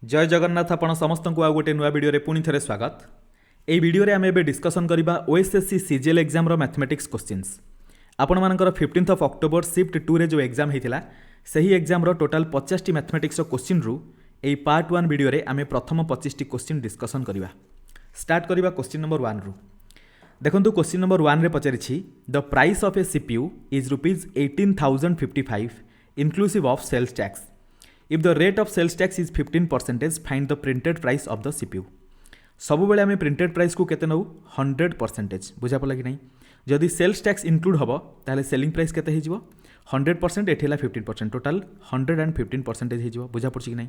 जय जगन्नाथ आपण समस्त को आ गोटे नुआ वीडियो पुणी थे स्वागत। यही वीडियो आम ए डिस्कसन करवा OSSC CGL exam mathematics questions. आपण मानकर 15 अक्टोबर शिफ्ट 2 रे जो एग्जाम होता से ही एग्जाम टोटाल 50 मैथमेटिक्स क्वेश्चन रु यही पार्ट 1 वीडियो आम प्रथम 25 क्वेश्चन डिस्कसन करवा। स्टार्ट करवा क्वेश्चन नंबर 1 रु। देखो क्वेश्चन नंबर 1 रे पचारि the price of a CPU is ₹18,055 inclusive of sales tax. If the rate of sales tax is 15%, find the printed price of the CPU। सब बेले आम printed price को केते नौ 100%। बुझा पड़ा कि नहीं? जदि सेल्स टैक्स इनक्लूड हम ताले सेलिंग प्राइस केते हो 100%, एठी 15%, टोटाल 115% हो। बुझा पड़ी कि नहीं?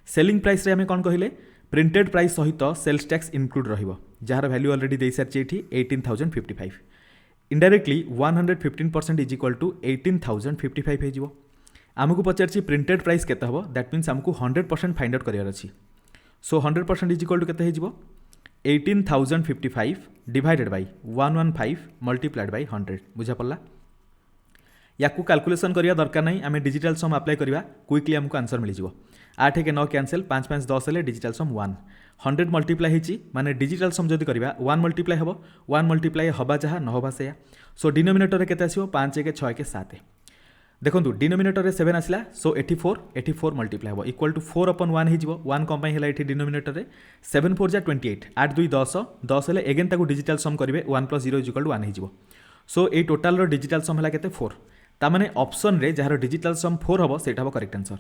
सेलिंग प्राइस रे आम कौन कहले प्रिंटेड प्राइस सहित सेल्स टैक्स इनक्लूड रहिबो, जार वैल्यू ऑलरेडी दे सारछि एठी 18,055। इनडायरेक्टली 115% इज इक्वल टू 18,055 हो। आमको पचार प्रिंटेड प्राइस केते हबो, दैट मीन्स आमको 100% फाइंड आउट करियार अछि। सो 100% इज इक्वल टू केते हेजिबो 18,055 डिवाइडेड बाय 115 मल्टीप्लाइड बाय 100। बुझा पड़ला? या को कैलकुलेशन करिया दरकार नहीं, आम डिजिटल सम अप्लाई करवा क्विकली आमको आंसर मिल जिवो। 8 के 9 कैंसिल, 5 5 10 हेले डिजिटल सम 1 100 मल्टीप्लाई हेची माने डिजिटल सम जदि करवा 1 मल्टीप्लाई हबो, 1 मल्टीप्लाई हबा जहा न हबा सेया। सो डिनोमिनेटर रे केते आसीबो 5 के 6 के 7। देखो डिनोमिनेटर रे 7 आसला, सो 84 मल्टीप्लाई हम इक्वल टू 4/1 हो। 1 कम है डिनोमिनेटर रे 7 4 जा 28, 8 2 10 10 हेले एगेन ताको डिजिटल सम करेंगे 1 + 0 = 1 हो। सो ये टोटाल डिजिटल सम है केते 4। तामाने ऑप्शन रे जार डिजिटल सम 4 हम सेटा हम करेक्ट आंसर।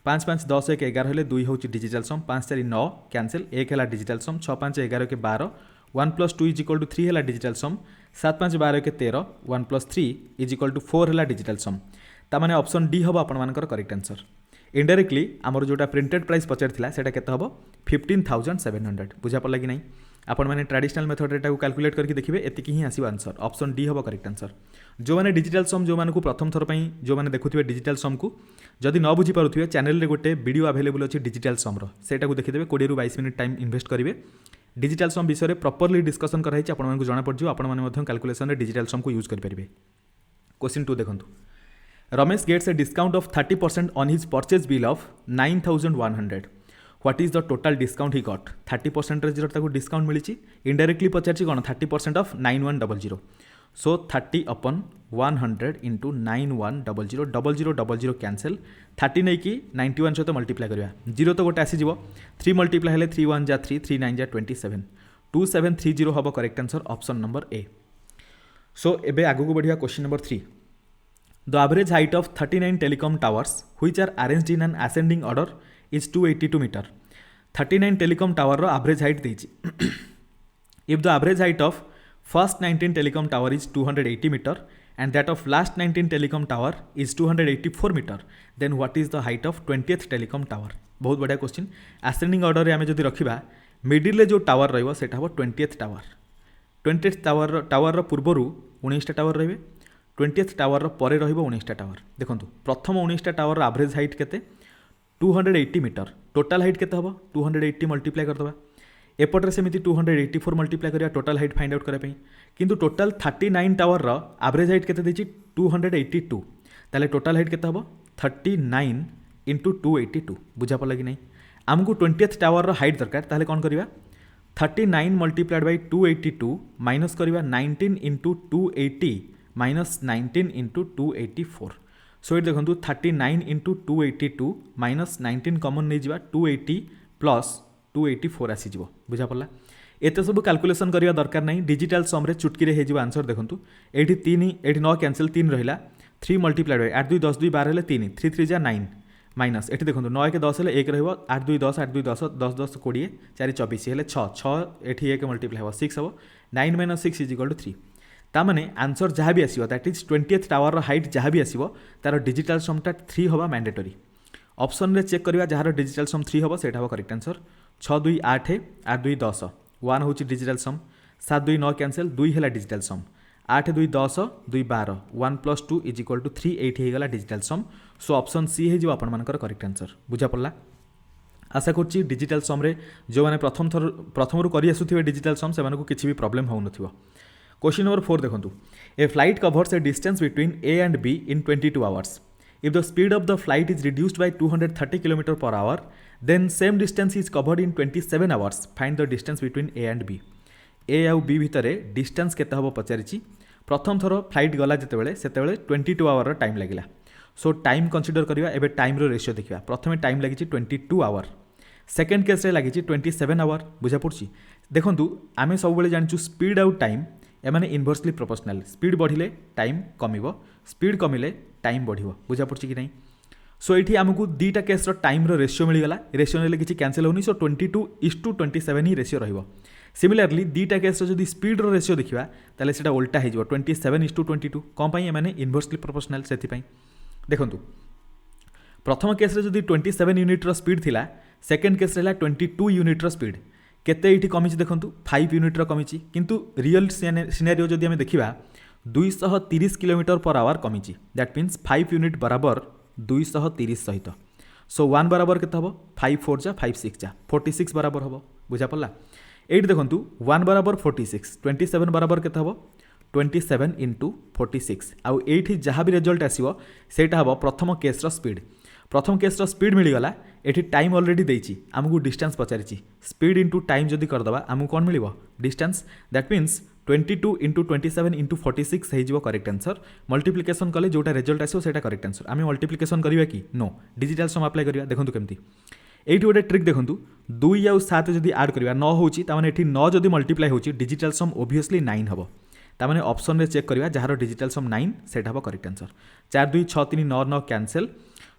5 5 10 1 11 हेले 2 हूँ डिजिटल सम, 5 4 9 कैंसिल, 1 है डिजिटल सम, 6 5 11 के 12, 1 + 2 = 3 है डिजिटल सम, 7 5 12 के 13, 1 + 3 = 4 है डिजिटल सम। तामाने ऑप्शन डी हम आपर करेक्ट आंसर। इनडायरेक्टली आमर जोटा प्रिंटेड प्राइस पचार सेटा केते हम 15,700। बुझा पड़ा कि नहीं? आपण मैंने ट्रेडिशनल मेथड एटा कैलकुलेट करके देखिए, एतिकी ही आसीबो आंसर। ऑप्शन डी हम करेक्ट आंसर। जो मैंने डिजिटल सम जो मानकु प्रथम थर पई जो मैंने देखुथिबे डिजिटल सम को जदि न बुझी पारुथिबे चैनल रे गोटे वीडियो अवेलेबल अछि डिजिटल सम रो, सेटा को देखिदेबे। 20 रु 22 मिनिट टाइम इन्वेस्ट करिवे। डिजिटल सम विषय रे प्रॉपर्ली डिस्कशन कराई आपण मानकु जाना पड़जियो, आपण माने मध्यम कैलकुलेशन रे डिजिटल सम को यूज कर परिबे। क्वेश्चन 2 देखंतु। Ramesh gets a discount of 30% on his purchase bill of 9,100. What is the total discount he got? 30% रे ताको डिस्काउंट मिली। इनडायरेक्टली पचार कौन 30% ऑफ 9100। सो 30/100 इंटू 9100 0000 कैंसिल, 30 नहीं कि 91 सहित मल्टीप्लाई करवा। 0 तो गोटे आसीज, 3 मल्टीप्लाई हेले 3 1 जा 3, 3 9 जा 27, 2730 हम correct answer option number A. So एबे आगु को बढ़िया question number 3। The average height of 39 telecom towers which are arranged in an ascending order is 282 meter. 39 telecom tower ro average height देछि। If the average height of first 19 telecom tower is 280 meter and that of last 19 telecom tower is 284 meter, then what is the height of 20th telecom tower? बहुत बढ़िया question. ascending order रे आमे जदि रखिबा middle रे जो tower रहइबो सेटा हो 20th tower. 20th tower रो पूर्वरु 19 टा टावर रहबे, 20th टावर पर रहिबो 19टा टावर। देखंतु प्रथम 19टा टावर एवरेज हाइट केते 280 मीटर। टोटल हाइट केते हबो 280 मल्टीप्लाई कर दबा। एपटरे सेमिति 284 मल्टीप्लाई करिया टोटल हाइट फाइंड आउट करे पई। किंतु टोटल 39 टावर एवरेज हाइट केते देछि 282। ताले टोटल हाइट केते हबो 39 × 282। बुझा पड़ला कि नहीं? आमको 20th टावर हाइट दरकार, ताले कोन करिवा 39 मल्टीप्लाइड बाय 282 माइनस करिवा 19 × 280 माइनस 19 × 284। सो ये देखो 39 × 282 माइनस 19 कमन नहीं जा 280 प्लस 284 आसीज। बुझा पड़ा? एत सब कैलकुलेशन करिया दरकार नहीं। डिजिटल सम रे चुटकी रे हेजिबो आंसर। देखंतु एठी 3 एठी 9 कैंसिल, 3 रहिला, 3 मल्टीप्लाइड बाय 8 2 10 2 12 हेले 3, 3 3 जा 9 माइनस एठी देखंतु 9 के 10 हेले 1 रहइबो, 8 2 10 8 2 10 10 10 20 4 24 हेले 6 6 एठी 1 मल्टीप्लाई हो 6 हो। 9 - 6 = 3। तामाने आंसर जहाँ भी आसीबो that is 20th tower height जहाँ भी आसीबो तार डिजिटल समटा 3 हवा मैंडेटरी। ऑप्शन रे चेक करवा जार डिजिटल सम 3 हबो सेटा हबो करेक्ट आंसर। 6 2 8 8 2 10 1 होची डिजिटल सम, 7 2 9 कैंसिल, 2 हेला डिजिटल सम, 8 2 10 2 12 1 + 2 = 3 8 हे गला डिजिटल सम। सो ऑप्शन सी हे जिवो आपण मानकर करेक्ट आंसर। बुझा पड़ला? आशा करछि डिजिटल सम रे जो माने प्रथम रु करि आसुथिबे डिजिटल सम से मानको किछि भी प्रॉब्लम हो नथिबो। क्वेश्चन नंबर 4 देखो। A flight covers a distance between A and B in 22 hours. If the speed of the flight is reduced by 230 km per hour, then same distance is covered in 27 hours. Find the distance between A and B. A आउ B भितर distance केते हबो पचारिछि. प्रथम thorough flight गला जेतेबेले सेतेबेले 22 hour time लागिला. So time consider करिवा. एबे time रो रेशियो देखिबा. प्रथमे टाइम लागिछि 22 आवर. सेकेंड केस रे लागिछि 27 आवर. बुझा पड़छि. देखंतु आमे सब बेले जानछु स्पीड आउ टाइम एमाने इनवर्सली प्रोपोर्शनल. स्पीड बढ़िले टाइम कमिवो, स्पीड कमिले टाइम बढ़िवो. बुझा पड़छि कि नै. सो ये आमको दुईटा केस टाइम रेशियो मिलगला. रेशियो ने किसी कैंसल होनी. सो 22:27 ही रेशियो रहिबो. सिमिलरली दुईटा केस जदि स्पीड रेशियो देखा ताले सेटा उल्टा हो 27:22. कौन पाई एमाने इनवर्सली प्रोपोर्शनल. से देखु प्रथम केस जदि 27 यूनिट स्पीड थिला, सेकेंड केस रहा 22 यूनिट स्पीड. केते ये कमी देखु 5 यूनिट कमी. किंतु रियल सिनेरियो जदि आम देखा 230 km/h कमी. दैट मीन्स 5 यूनिट बराबर 230 सहित. सो 1 बराबर केते हबो 5 4 जा 5 6 जा 46 बराबर हबो. बुझा पड़ला. एट देखंतु 1 बराबर 46, 27 बराबर केते हबो 27 × 46. आउ एठी जहाँ भी रिजल्ट आसीबो सेटा हबो प्रथम केस रो स्पीड. प्रथम केस रो स्पीड मिलगला. एठी टाइम ऑलरेडी देइछि, आमको डिस्टेंस पचारिछि. स्पीड इंटू टाइम जदि करदबा आमको कोन मिलिबो डिस्टेंस. दैट मीन्स 22 × 27 × 46 हो करेक्ट आंसर. मल्टीप्लिकेशन कले जोटा रिजल्ट आसो सेटा करेक्ट आंसर. आम मल्टीप्लिकेशन करिया कि नो डिजिटल सम अप्लाई करिया. देखंतु केमती एठी गोटे ट्रिक देखंतु 2 आउ 7 जदि ऐड करिया 9 होची तामाने एठी 9 जदि मल्टीप्लाई होची डिजिटल सम ओब्वियसली 9 हबो. तामाने ऑप्शन रे चेक करिया जहार डिजिटल सम 9 सेटा हबो करेक्ट आंसर. 4 2 6 3 9 9 कैंसिल.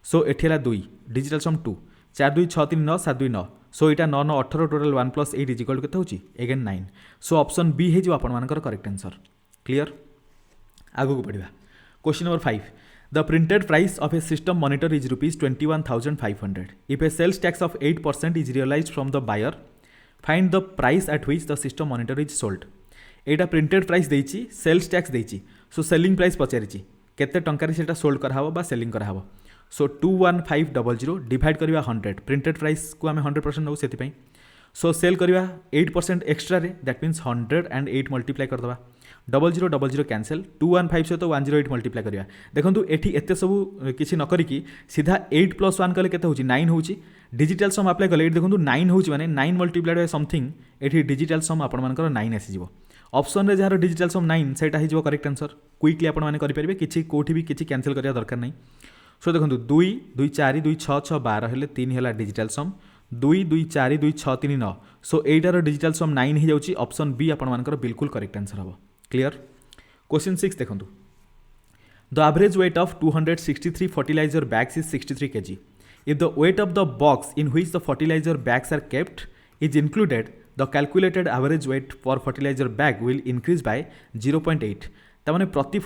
सो एठी हला 2 डिजिटल सम 2. 4 2 6 3 9 7 2 9. सो यहाँ 9 9 18 टोटाल 1 + 8 इक्वल के होची अगेन 9. सो ऑप्शन बी हो आपंकर करेक्ट आंसर. क्लियर. आगू को बढ़िया. Question number 5. The printed price of a system monitor is ₹21,500. If a sales tax of 8% is realised from the buyer, find the price at which the system monitor is sold. एटा printed price देइछि, sales tax देइछि. So selling price पचारिछि केते टंका रे सेटा sold कराहबो बा selling कराहबो. सो 21500 divide करवा 100. प्रिंटेड प्राइस को आम 100% नौ से. सो सेल करवा 8% एक्सट्रा रे. दैट मीन्स 108 मल्टीप्लाई करदे. 0000 कैंसिल. 215 सहित 108 मल्टीप्लाई करवा. देखो ये एत सब किसी न करी सीधा 8 + 1 कले केते होची 9 होची. डिजिटल सम अप्लाई कले देखो 9 होची माने 9 मल्टीप्लाइड बाय समथिंग. ये डिजिटल सम आपण मानकर 9 आसीजिवो. ऑप्शन रे जहार डिजिटल सम 9 सेटा हिजो करेक्ट आंसर. क्विकली आपण माने करि परिबे. किछि कोठी भी किछि कैंसिल करिया दरकार नै. सो देखो 2 2 4 2 6 6 12 हेले 3 हेला डिजिटल सम. 2 2 4 2 6 3 9. सो एटार डिजिटल सम 9 हो जाउची. ऑप्शन बी आपण मानकर बिल्कुल करेक्ट आंसर हबो. क्लियर. क्वेश्चन 6 देखो. The average weight of 263 fertiliser bags is 63 kg. If the weight of the box in which the fertiliser bags are kept is included, the calculated average weight for fertiliser bag will increase by 0.8. तामाने प्रति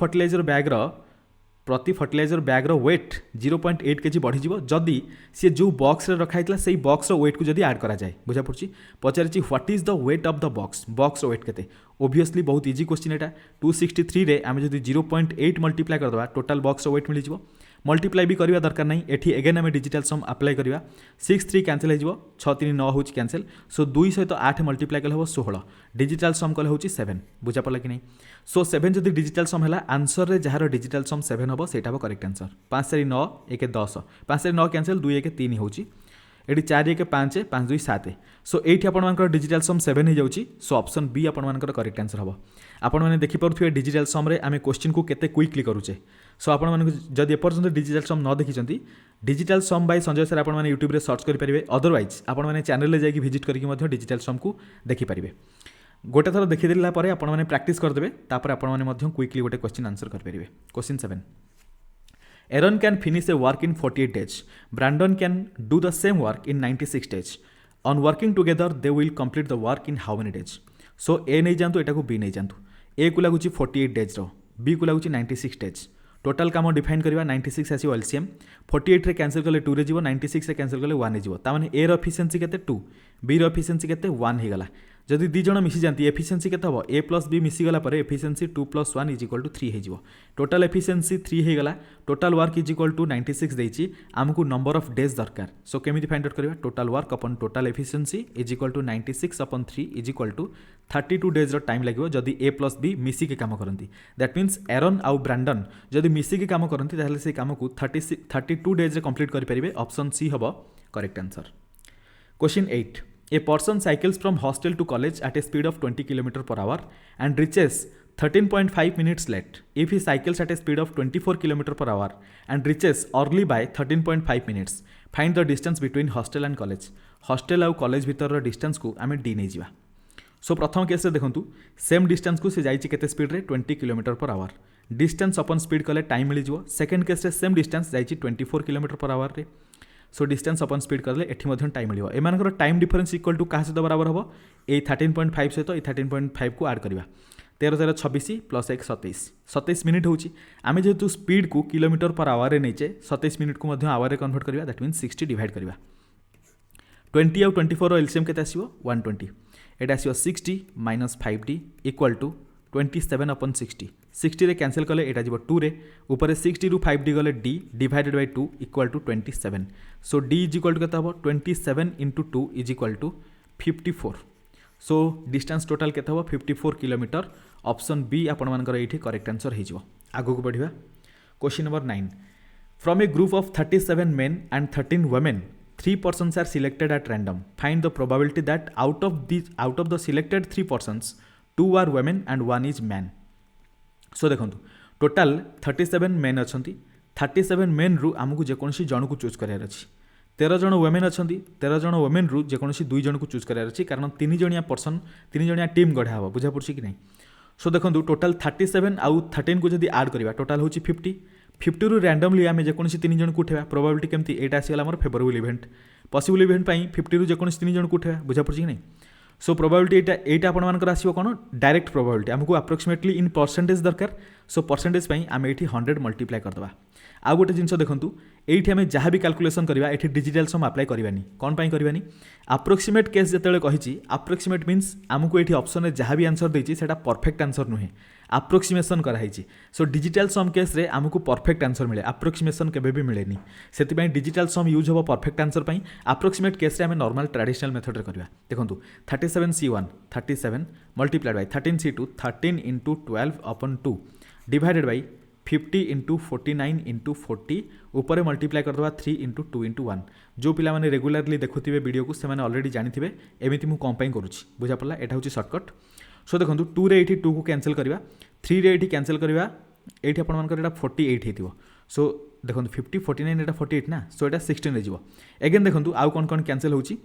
fertiliser बैग्र wait 0.8 kg बढ़ी जदि सी जो box रखाई से box wait को जदि add करा जाए. बुझा पड़ी. पचारि what is the weight of the box weight केते. ओब्वियसली बहुत इजी क्वेश्चन एटा. 263 रे आम जदि 0.8 मल्टीप्लाई करदे टोटाल बॉक्स वेट मिल जाए. मल्टीप्लाई भी करवा दरकार नहीं. एठी एगेन आम डिजिटल सम अप्लाई करवा. 6 3 कैंसिल हो 6 3 9 हो कैंसिल. सो 2 सहित 8 मल्टीप्लाई कले हम 16. डिजिटल सम कले हो 7. बुझा पड़ा कि नहीं. सो 7 जदि डिजिटल सम है आंसर रे जहार डिजिटल सम 7 हम सेटा हम करेक्ट आंसर. 5 4 9 1 10. 5 4 9 कैंसिल 2 1 3 हो. ये 4 1 5 5 2 7. सो ये आपर डिजिटल सम 7 हो जाऊँगी. सो ऑप्शन बी आपर करेक्ट आंसर हम. आपने देखिपे डिजिटल सम रे आम क्वेश्चन को केते क्विकली करूचे. सो आपड़ी एपर्यंत डिजिटल सम न देखी डिजिटल सम बाय संजय सर आपने यूट्यूब रे सर्च करेंगे. अदरवाइज आपने चैनल में जाकि विजिट करके डिजिटल सम को देखिपारे. गोटे थर देखीदेला आपने प्रैक्टिस करदे. आपने क्विकली गोटे क्वेश्चन आंसर करेंगे. Question 7. Aaron can finish a work in 48 days. Brandon can do the same work in 96 days. On working together, they will complete the work in how many days? So A नहीं जानतु एटा को B नहीं जानतु. A को लागुची 48 days रो, B को लागुची 96 days. Total काम define करवा 96 आसी LCM. 48 रे cancel कले 2 रे जीवो, 96 रे कैंसिल कले 1 रे जीवो. ता माने A रो एफिशिएंसी केते 2, B रो एफिशिएंसी केते 1 हे गला. जदि दी जण मिसी जाती एफिशिएंसी केते हबो ए प्लस बी मिसी गला परे एफिशिएंसी 2 + 1 = 3 हे जिवो टोटल एफिशिएंसी 3 हे गला टोटल वर्क = 96 देछि हमकु नंबर ऑफ डेज दरकार सो केमिति फाइंड आउट करबा टोटल वर्क अपन टोटल एफिशिएंसी = 96/3 = 32 डेज रो टाइम लागिवो जदि ए प्लस बी मिसी के काम करंती दैट मींस एरन आउ ब्रांडन जदि मिसी के काम करंती ताहले से काम को 32 डेज रे कंप्लीट करि परिबे ऑप्शन सी हबो correct answer question 8 A person cycles from hostel to college at a speed of 20 km per hour and reaches 13.5 minutes late. If he cycles at a speed of 24 km per hour and reaches early by 13.5 minutes, find the distance between hostel and college. Hostel और college भीतर distance को आमे d नहीं जिवा. सो प्रथम case रे देखंतु same distance को से जाइछि केते स्पीड रे 20 km per hour. डिस्टेंस अपन स्पीड कले टाइम मिली जिवो. सेकंड केस रे सेम डिस्टेंस जाइछि 24 km per hour रे. सो डिस्टेंस अपन स्पीड करले एठी मध्यन टाइम मिलियो एमानकर टाइम डिफरेंस इक्वल टू कहा सहित बराबर हबो ए 13.5 सहित ए 13.5 को ऐड करबा 13 26 प्लस 1 27 मिनिट होची आमे जेतु स्पीड को किलोमीटर पर आवर रे नेचे 27 मिनिट को मध्य आवर रे कन्वर्ट करबा दैट मींस 60 डिवाइड करबा 20 और 24 रो एलसीएम केते आसीबो 120 एटा आसीबो 60 - 5d = 27/60 60 रे कैंसिल कले एटा जीवो 2 रे ऊपर 60 रु 5d गले d divided by 2 = 27 so d = केते हबो 27 * 2 = 54 सो डिस्टेंस टोटल केते हबो 54 किलोमीटर ऑप्शन बी आपण मानकर एठी करेक्ट आंसर हे जिवो आगु को बढ़िबा question number 9 from a group of 37 men and 13 women 3 persons are selected at random find the probability that out of the selected 3 persons 2 are women and 1 is man सो देखंतु total 37 main अछंती 37 main रु आमको जेकोसी जन को choose करार अछि 13 जन women अछंती 13 जन women रु जेकोसी 2 जन को चूज करार अछि कारण 3 जणिया पर्सन 3 जणिया टीम गढा हबो बुझा पड़छि कि नै सो देखंतु टोटल 37 आउ 13 को जदी ऐड करबा टोटल होछि 50 रु रैंडमली आमे जेकोसी 3 जन को उठेबा प्रोबेबिलिटी केमती एटा आसी गला हमर फेवरेबल इवेंट पॉसिबल इवेंट पई 50 रु जेकोसी 3 जन को उठेबा बुझा पड़छि कि नै सो प्रोबेबिलिटी एटा आपण मानकर आसीबो कोन डायरेक्ट प्रोबेबिलिटी हमको अप्रोक्सीमेटली इन परसेंटेज दरकार सो परसेंटेज पई आमे एठी 100 मल्टीप्लाई कर दबा आ गोटे जिंस देखंतु एठी हमें जहाँ भी कैलकुलेशन करबा एठी डिजिटल सम अप्लाई करबानी कोन पई करबानी अप्रोक्सीमेट केस जतेले कहिची अप्रोक्सीमेट मींस हमको एठी ऑप्शन रे जहाँ भी आंसर देछि सेटा परफेक्ट आंसर नुहे अप्रोक्सीमेशन कराई सो डिजिटल सम केस रे हमको परफेक्ट आंसर मिले अप्रोक्सीमेशन केबे भी मिलेनी सेति पई डिजिटल सम यूज होबो परफेक्ट आंसर पई अप्रोक्सीमेट केस रे हमें नॉर्मल ट्रेडिशनल मेथड रे करबा देखंतु 37c1 37 multiplied by 13c2 13 * 12/2 divided by 50 * 49 * 40 ऊपर मल्टीप्लाई कर दबा 3 * 2 * 1 जो पिला माने रेगुलरली देखुथिबे वीडियो को से माने ऑलरेडी जानिथिबे एमिति मु कम पई करूची बुझा पड़ला एटा होची शॉर्टकट सो देखंतु 2 रे एठी 2 को कैंसिल करबा 3 रे एठी कैंसिल करबा एठी आपण मानकर एटा 48 हेतिबो सो देखंतु 50 49 एटा 48 ना सो एटा 16 रे जिवो अगेन देखंतु आउ कोन कैंसिल होची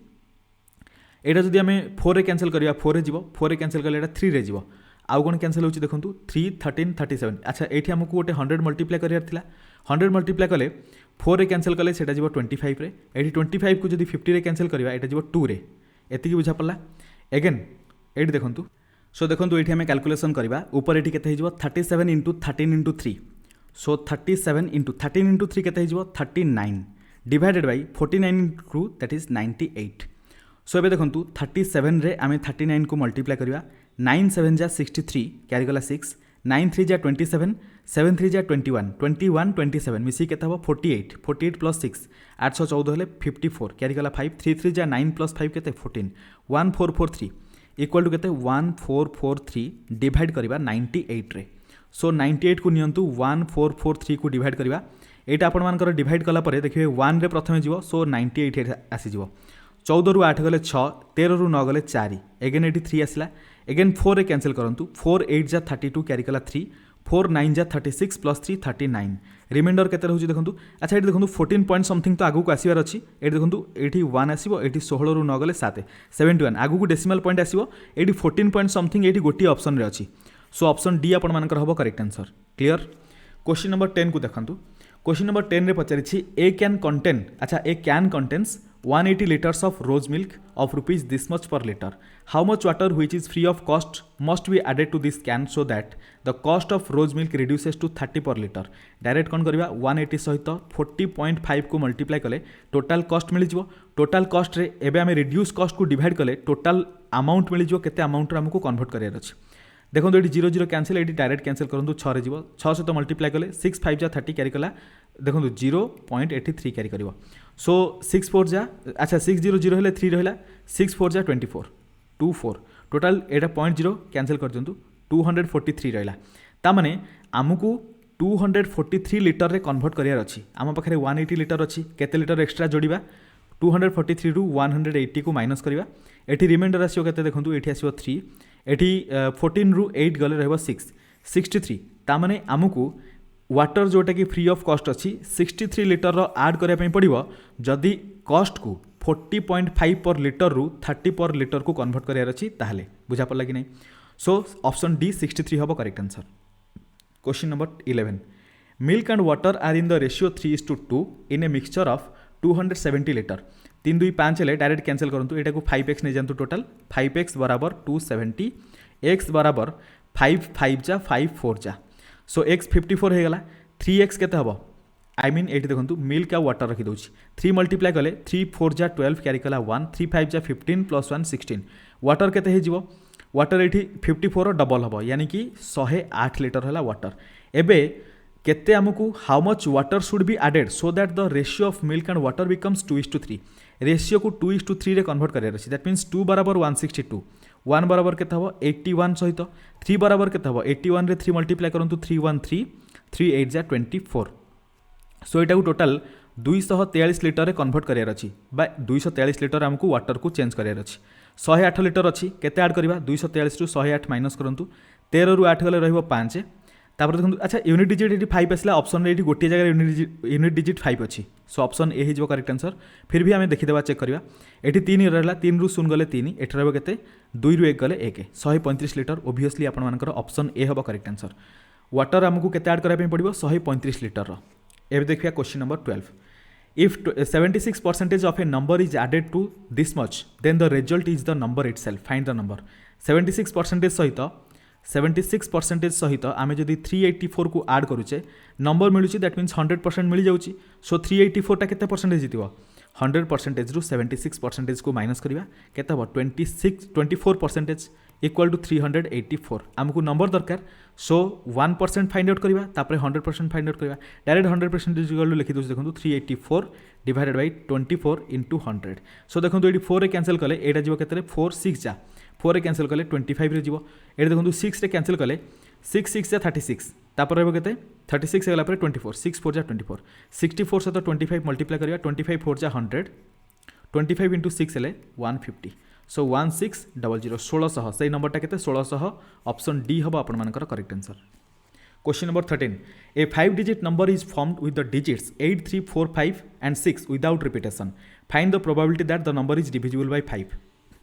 एटा जदि हमें 4 रे कैंसिल करबा 4 रे जिवो 4 रे कैंसिल करले एटा 3 रे जिवो आउ कोन कैंसिल होची देखंतु 3 13 37 अच्छा एठी हमकु गोटे 100 मल्टीप्लाई करियार थिला 100 मल्टीप्लाई कले 4 रे कैंसिल कले सेटा जिवो 25 रे एठी 25 को जदि 50 रे कैंसिल करबा एटा जिवो 2 रे एतिकी बुझा पड़ला अगेन एठी देखंतु सो देखंतु एठी हमें कैलकुलेशन करबा ऊपर एठी केते हिजबो 37 * 13 * 3 सो 37 * 13 * 3 केते हिजबो 39 डिवाइडेड बाय 49 * 2 दैट इज 98 सो एबे देखंतु 37 रे आमे 39 को मल्टीप्लाई करबा 9 7 जा 63 कैरी गला 6 9 3 जा 27 7 3 जा 21 21 27 मिसी केते हबो 48 48 + 6 814 हेले 54 कैरी गला 5 3 3 जा 9 + 5 केते 14 1443 इक्वल टू केते 1443 डिवाइड करबा 98 रे सो 98 को नियंतु 1443 को डिवाइड करबा एटा आपण मानकर डिवाइड कला परे देखिबे 1 रे प्रथमे जिवो सो 98 आसी जिवो 14 रु 8 गले 6 13 रु 9 गले 4 अगेन एटी 3 आसिला अगेन 4 रे कैंसिल करंतु 4 8 जा 32 कैरी कला 3 4 9 जा 36 + 3 39 रिमाइंडर केते रहउची देखंतु अच्छा एटी देखंतु 14 पॉइंट समथिंग तो आगु को आसीबार अछि एटी देखंतु एटी 1 आसीबो एटी 16 रु 9 गले 7 71 आगु को डेसिमल पॉइंट आसीबो एटी 14 पॉइंट समथिंग एटी गोटी ऑप्शन रे अछि सो ऑप्शन डी आपण मानकर हबो correct answer clear question number 10 को देखंतु क्वेश्चन नंबर 10 रे पचारिछि ए कैन कंटेन अच्छा ए can contains 180 liters of rose milk of rupees this much per liter. How much water which is free of cost must be added to this can so that the cost of rose milk reduces to 30 per liter. Direct कौन करवा 180 सहित 40.5 को multiply कले total cost मिल जाव. Total cost रे एबे आमे reduce cost को डिवाइड कले टोटाल अमाउंट मिल जाव केते अमाउंट हमको कन्वर्ट करार अछि. देखो ये 0 0 कैंसिल ये डायरेक्ट कैंसिल करूँ 6 रे 6 सहित मल्टीप्लाई कले 6 5 जा 30 कैरी कला देखो 0.83 कैरी कर. सो 6 4 जा अच्छा 6 0 0 हेले 3 रहा 6 4 जा 24 24 टोटाल एटा 0.0 कैंसिल कर दिंतु 243 रहा. तामाने आमको 243 लिटर रे कन्वर्ट करार अच्छी. आम पाखे 180 लिटर अच्छी केते लिटर एक्सट्रा जोड़ा 243 रु 180 को माइनस करवा. एटी रिमाइंडर आसो केते देखंतु एठी आसो 3 एटी 14 रु 8 गले रहबो 6 63. तामाने आमको वाटर जोटा कि फ्री ऑफ कॉस्ट अच्छी 63 लिटर रो ऐड करिया पई पड़िबो जदि कॉस्ट को 40.5 पर लिटर रु 30 पर लिटर को कन्वर्ट करार अच्छी ताहले बुझा पड़ला कि नहीं. सो ऑप्शन डी 63 हबो correct answer. Question number 11 milk and water are in the ratio 3:2 in a mixture of 270 litre. 3 2 5 हेले डायरेक्ट कैंसिल करंतु एटा को 5x नै जानतु टोटल 5x बराबर 270 x बराबर 5 5 जा 5 4 जा. सो x 54 हो गला 3x केते हबो आई मीन एठी देखंतु मिल्क आ वाटर रखि दोछि 3 मल्टीप्लाई कले 3 4 जा 12 कैरी कला 1 3 5 जा 15 प्लस 1 16 वाटर केते हे जिवो वाटर एठी 54 डबल हबो यानी कि 108 लिटर हला वाटर. एबे केते हमकु how much water should be added so that the ratio of milk and water becomes 2:3. Ratio को 2:3 रे कन्वर्ट करार अछि. दैट मीन्स 2 बराबर 162 1 बराबर केते हबो 81 सहित 3 बराबर केते हबो 81 रे 3 मल्टीप्लाई करंतु 313 3 8 जा 24. सो एटा को टोटल 243 लिटर रे कन्वर्ट करार अछि बा 243 लिटर हमकु वाटर को चेंज करार अछि. 108 लिटर अछि केते ऐड करबा 243 रु 108 माइनस करंतु 13 रु 8 गले रहबो 5. तापर देखो अच्छा यूनिट डिजिट ये 5 आसला ऑप्शन रे गोटे जगह यूनिट डिजिट 5 अच्छी. सो ऑप्शन ए हो करेक्ट आंसर. फिर भी आम देखीदे चेक करवा ये 3 रहा 3 रु 0 गले 3 एट रहा के 2 रु 1 गले 1 135 लिटर ओबियसली आपर ऑप्शन ए हम करेक्ट आंसर. वाटर आमको केते ऐड कराया पड़ो 135 लिटर. एबे देखिया question number 12 if 76% of a number is added to this much then the result is the number itself. Find the number 76% सहित 76% सहित आम जदि 384 को ऐड करुचे नंबर मिलूँ दैट मीन्स 100% मिल जाऊँगी. सो 384 टा केते परसेंटेज जीतिबो 100% रु 76% को माइनस करवा केते हबो 24% इक्वल टू 384. आमको नंबर दरकार. सो 1% फाइंड आउट करवा तापर 100% फाइंड आउट करवा डायरेक्ट 100% इक्वल टू लिखि दोछ देखंतु 384 डिवाइडेड बाय 24 into 100. सो देखंतु एडी 4 रे कैंसिल कले एटा जीवो केते 4 6 जा 4 रे कैंसिल कले 25 रे जीवो एटा देखंतु 6 रे कैंसिल कले 6 6 जा 36 तापर रहबो केते 36 हेला पर 24 6 4 जा 24 64 से तो 25 मल्टीप्लाई करवा 25 4 जा 100 25 into 6 हेले 150. सो 1600 1600 से नंबरटा केते 1600 ऑप्शन डी हबो आपन मानकर correct answer. Question number 13 A 5 digit number is formed with the digits 8 3 4 5 and 6 without repetition. Find the probability that the number is divisible by 5.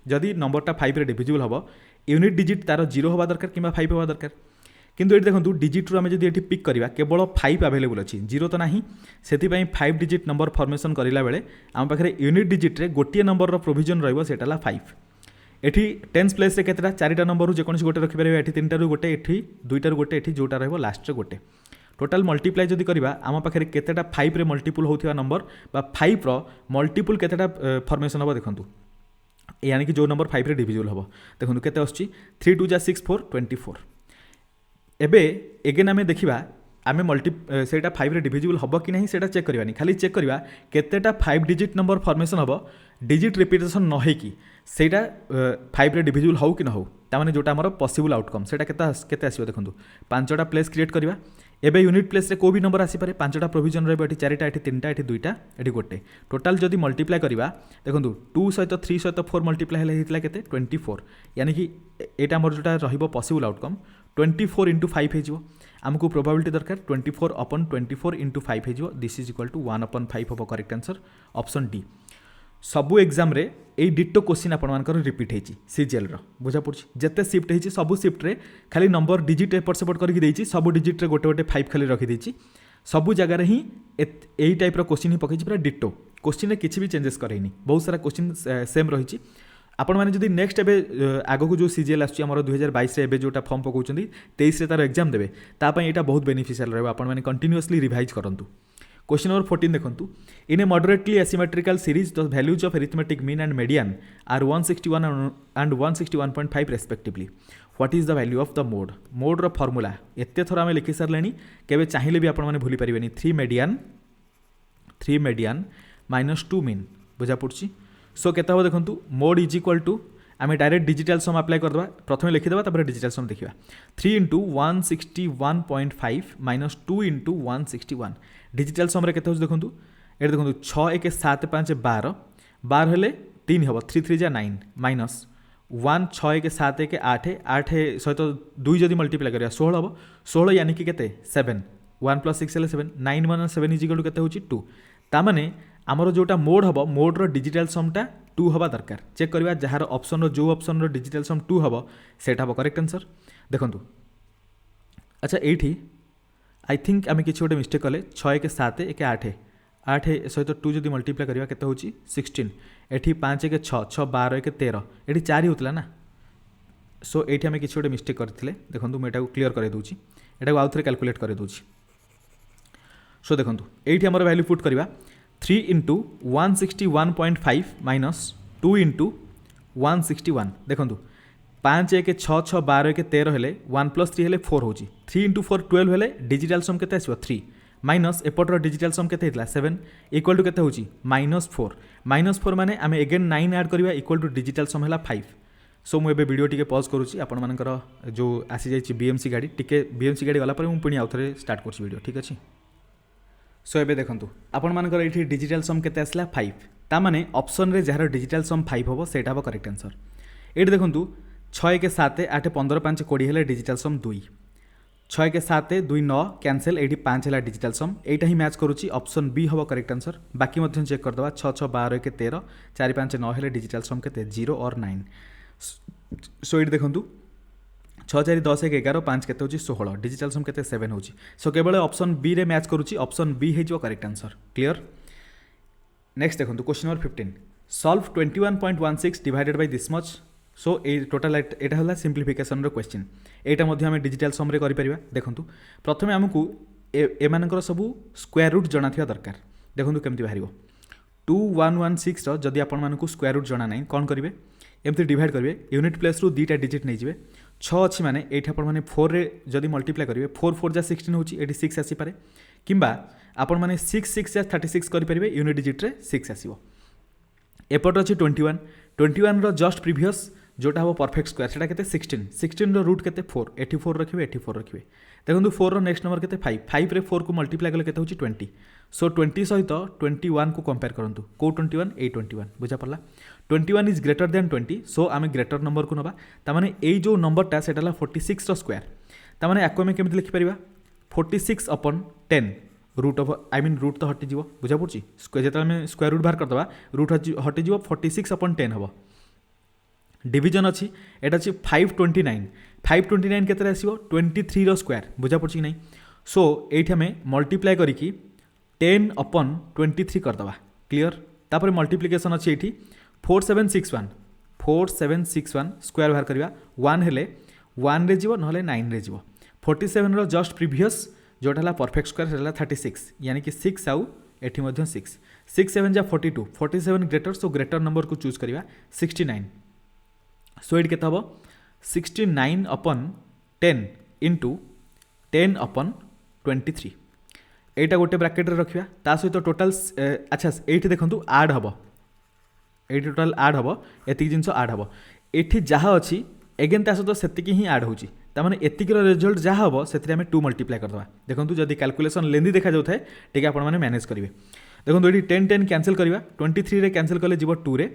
जदि नंबरटा 5 रे डिविजिबल हबो यूनिट डिजिट तार 0 हवा दरकार किंबा 5 हवा दरकार. किंतु ये देखो डिजिट रू आम जब ये पिक करवा केवल 5 अवेलेबल अच्छी 0 तो ना से 5 डिजिट नंबर फॉर्मेशन करला बेले आम पाखे यूनिट डिजिट रे गोटे नंबर प्रोविजन रहा 5. एठी टेन्स प्लेस रे केतेटा 4टा नंबर जेकोसी गोटे रखि परबे एठी 3टा रु गोटे एठी 2टा रु गोटे एठी जोटा रहबो लास्ट रे गोटे टोटल मल्टीप्लाई जदि करबा आम पाखे केतेटा 5 रे मल्टीपल होथिबा नंबर बा 5 रो मल्टीपल केतेटा फॉर्मेशन हबो देखंतु यानी कि जो नंबर 5 रे डिविजिबल हबो देखंतु केते आछी 3 2 जा 6 4 24. एबे एगेन आमे देखिबा आमे मल्टी सेटा 5 रे डिविजिबल हबो कि नहीं सेटा चेक करबानी खाली चेक करबा केतेटा 5 डिजिट नंबर फॉर्मेशन हबो डिजिट रिपीटेशन न है कि सेटा 5 रे डिविजिबल हो कि न हो तामाने जोटा हमर पॉसिबल आउटकम सेटा केते आसीबो देखंतु 5टा प्लेस क्रिएट करबा एबे यूनिट प्लेस रे को भी नंबर आसी पारे 5टा प्रोविजन रहबो एठी 4टा एठी 3टा एठी 2टा एठी गोटे टोटल जदि मल्टीप्लाई करबा देखंतु 2 सहित 3 सहित 4 मल्टीप्लाई हेले हितला केते 24 यानी कि एटा हमर जोटा रहिबो पॉसिबल आउटकम 24 into 5 हेजिवो आमको प्रोबेबिलिटी दरकार 24 upon 24 into 5 हेजिवो दिस इज इक्वल टू 1/5 हबो करेक्ट आंसर ऑप्शन डी. सबु एग्जाम रे ए डिटो क्वेश्चन आपण मानकर रिपीट हेची सीजीएल रो बुझा पड़छ जते शिफ्ट हेची सबु शिफ्ट रे खाली नंबर डिजिट एपर सेपट करके देची सबु डिजिट रे गोटे गोटे 5 खाली रखि देची सबु जगह रे ही एई टाइप रो क्वेश्चन ही पकेची पूरा डिटो क्वेश्चन किसी भी चेंजेस करेनि बहुत सारा क्वेश्चन सेम रही आपण मैंने जब नेक्स्ट एवं आगक जो सीजीएल आम 2022 जोटा फॉर्म पकाउं 23 तार एग्जाम देवे तापाई यहाँ बहुत बेनिफिशियल रहा आपण मैंने कंटिन्यूअसली रिवाइज करूँ। क्वेश्चन नंबर 14 देखंतु in a moderately asymmetrical series the values of arithmetic mean and median are 161 and 161.5 respectively what is the value of the mode mode रो फॉर्मूला एते थोर आम लिखि सारे केबे चाहिए भी आपण माने भूली परिबेनी 3 मीडियन माइनस 2 मीन बुझा पड़छि। सो केता हो देखंतु मोड इज इक्वल टू आम डायरेक्ट डिजिटल सम अप्लाई करदे प्रथम लिखिदेवा तापर डिजिटल सम देखिबा 3 इंटू 161.5 माइनस 2 इंटू 161 डिजिटल समरे केते होछ देखंतु ए देखंतु 6 1 7 5 12 12 हेले 3 हबो 3 3 जा 9 माइनस 1 6 1 7 1 8 8 सहित 2 जदि मल्टीप्लाई करिया 16 हबो 16 यानी कि केते 7 1 + 6 हेले 7 9 माइनस 7 इज इक्वल टू केते होची 2 ता माने आमर जोटा मोड हम मोड रो डिजिटल समटा 2 हवा दरकार चेक करवा जार ऑप्शन रो जो ऑप्शन रो डिजिटल सम 2 हबो सेटा हबो करेक्ट आंसर देखंतु। अच्छा एठी आई थिंक आम कि गोटे मिस्टेक कले 6 1 7 1 8 8 सहित 2 जदि मल्टीप्लाई करवा केते होची 16 एठी 5 1 6 6 12 1 13 एठी 4 होतला ना। सो एठी आम कि गोटे मिस्टेक करथिले देखंतु मैं एटा क्लियर करे दूची एटा आउ थरे कैलकुलेट करे दूची। सो देखंतु एठी हमर वैल्यू पुट करवा 3 इंटू 161.5 माइनस 2 इंटू 161 देखो 5 1 6 6 12 1 13 हेले 1 + 3 हेले 4 होची 3 इंटू 4 12 हेले डिजिटल सम केते आसीबो 3 माइनस एपटर डिजिटल सम केते हितला 7 इक्वल टू केते होची -4 माने आमे अगेन 9 ऐड करबा इक्वल टू डिजिटल सम हला 5। सो मु एबे वीडियो टिके पॉज करूची आपण मानकर जो आसी जाई बीएमसी गाड़ी टिके बीएमसी गाड़ी वाला पर मु पुनी आउथरे स्टार्ट करची वीडियो ठीक अछि। सो एबे देखंतु आपण मानकर एठी डिजिटल सम केते आसला 5 ता माने ऑप्शन रे जहार डिजिटल सम 5 होबो सेटा हो करेक्ट आंसर। एठी देखंतु 6 1 7 8 15 5 20 हेले डिजिटल सम 2 6 1 7 2 9 कैंसिल एठी 5 हेला डिजिटल सम एटा ही मैच करूची ऑप्शन बी होबो करेक्ट आंसर। बाकी मध्य चेक कर दवा 6 6 12 1 13 4 5 9 हेले डिजिटल सम केते 0 और 9। सो एठी देखंतु 6 4 10 1 11 5 केते होची 16 डिजिटल सम केते 7 होची। सो केवल ऑप्शन बी रे मैच करूची ऑप्शन बी हे जो करेक्ट आंसर क्लियर। नेक्स्ट देखंतु question number 15 solve 21.16 divided by this much. So A total एटा हला सिंप्लिफिकेशन रो क्वेश्चन एटा मध्ये हम डिजिटल सम रे करि परिबा। देखंतु प्रथमे हमकु ए मानकर सब स्क्वायर रूट जणा थिया दरकार देखंतु केमति बाहरिबो 2116 रो जदि आपण मानकु स्क्वायर रूट जणा नै कोन करिवे एमती डिवाइड करेंगे यूनिट प्लेस रू 2टा डिजिट नहीं जाए 6 अच्छी माने ये आपने 4 रे जदि मल्टीप्लाई करेंगे 4 4 जा 16 होची एटी 6 आसीपे किंबा आपण मैंने 6 6 जा 36 करेंगे यूनिट डिजिट रे 6 आसीबो। एपट अच्छी 21 रो जस्ट प्रीवियस जोटा हम परफेक्ट स्क्वायर सेटा केते 16 रो रूट केते 4 एटी 4 रखिबे एटी 4 रखिबे देखो 4 रो नेक्स्ट नंबर केते 5 रे 4 को मल्टीप्लाई कले केते होची 20। सो 20 सहित 21 को कंपेयर करंतु को 21 ए 21 बुझा पड़ला 21 इज ग्रेटर देन 20 सो आम ग्रेटर नंबर को नबा तामाने ए जो नंबरटा सेटा 46 रो स्क्वायर तामाने आको आम केमति लिखि परिबा 46 upon 10 root of I mean root तो हटि जीवो बुझा पड़छि जेता आम स्क्वायर रूट बाहर कर दबा रूट हटि जीवो 46 अपॉन 10 हबो। डिविजन अच्छी एटा अच्छी 529 केते आसीबो 23 रो स्क्वायर बुझा पड़छि कि नै। सो एठी हमें मल्टीप्लाई करिकी 10 अपॉन 23 कर दबा क्लियर तापर मल्टीप्लिकेशन अच्छी एठी 4761 स्क्वायर बाहर करवा 1 हेले 1 रे जीवो नहले 9 रे जीवो 47 रो जस्ट प्रीवियस जोटा हला परफेक्ट स्क्वायर सेला 36 यानी कि 6 आउ एठी मध्य 6 7 जा 42 47 ग्रेटर सो ग्रेटर नंबर को चूज करवा 69। सो एट केते हबो 69 अपॉन 10 इंटू 10 अपॉन 23 एटा गोटे ब्रैकेट रे रखिया ता सहित टोटल अच्छा एठी देखंतु ऐड हबो एठी टोटल ऐड हबो एति जिंस ऐड हबो एठी जहा अछि एगेन ता सहित सेतिकी ही ऐड होची ता माने एतिकी रो रिजल्ट जहा हबो सेतिरे हम 2 मल्टीप्लाई कर दबा देखंतु जदी कैलकुलेशन लेंदी देखा जाउ थाए ठीक आपण माने मैनेज करिवे देखंतु एठी 10 10 कैंसिल करबा 23 रे कैंसिल करले जीवो 2 रे